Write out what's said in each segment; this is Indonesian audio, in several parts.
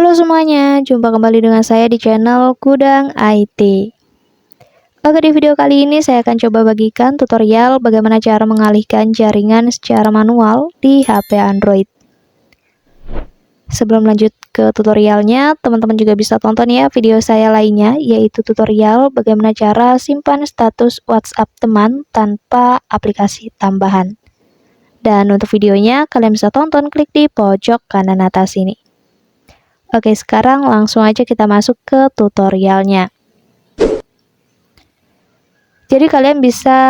Halo semuanya, jumpa kembali dengan saya di channel Gudang IT. Oke, di video kali ini saya akan coba bagikan tutorial bagaimana cara mengalihkan jaringan secara manual di HP Android. Sebelum lanjut ke tutorialnya, teman-teman juga bisa tonton ya video saya lainnya, yaitu tutorial bagaimana cara simpan status WhatsApp teman tanpa aplikasi tambahan. Dan untuk videonya, kalian bisa tonton klik di pojok kanan atas ini. Oke, sekarang langsung aja kita masuk ke tutorialnya. Jadi kalian bisa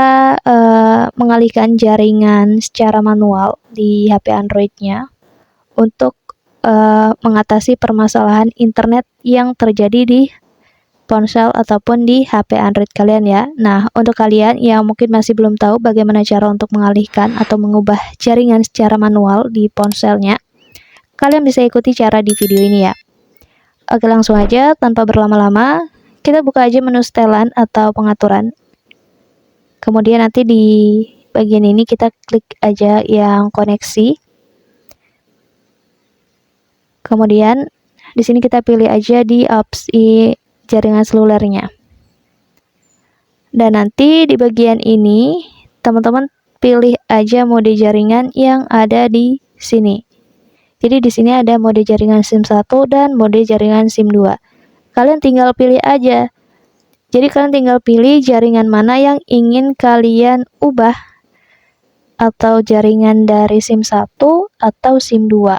mengalihkan jaringan secara manual di HP Android-nya untuk mengatasi permasalahan internet yang terjadi di ponsel ataupun di HP Android kalian ya. Nah, untuk kalian yang mungkin masih belum tahu bagaimana cara untuk mengalihkan atau mengubah jaringan secara manual di ponselnya, kalian bisa ikuti cara di video ini ya. Oke, langsung aja tanpa berlama-lama, kita buka aja menu setelan atau pengaturan. Kemudian nanti di bagian ini kita klik aja yang koneksi. Kemudian di sini kita pilih aja di opsi jaringan selulernya. Dan nanti di bagian ini teman-teman pilih aja mode jaringan yang ada di sini. Jadi di sini ada mode jaringan SIM 1 dan mode jaringan SIM 2. Kalian tinggal pilih aja. Jadi kalian tinggal pilih jaringan mana yang ingin kalian ubah, atau jaringan dari SIM 1 atau SIM 2.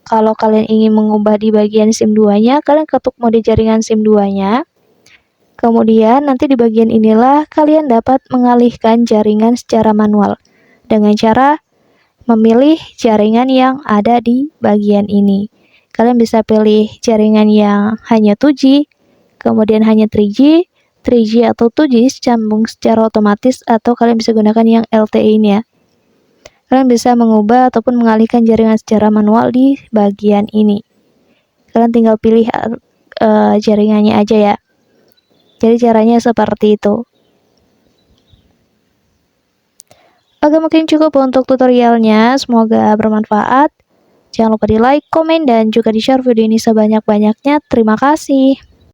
Kalau kalian ingin mengubah di bagian SIM 2-nya, kalian ketuk mode jaringan SIM 2-nya. Kemudian nanti di bagian inilah kalian dapat mengalihkan jaringan secara manual dengan cara memilih jaringan yang ada di bagian ini. Kalian bisa pilih jaringan yang hanya 2G, kemudian hanya 3G, 3G atau 2G sambung secara otomatis, atau kalian bisa gunakan yang LTE ini ya. Kalian bisa mengubah ataupun mengalihkan jaringan secara manual di bagian ini. Kalian tinggal pilih jaringannya aja ya. Jadi caranya seperti itu. Oke, mungkin cukup untuk tutorialnya. Semoga bermanfaat. Jangan lupa di like, komen, dan juga di share video ini sebanyak-banyaknya. Terima kasih.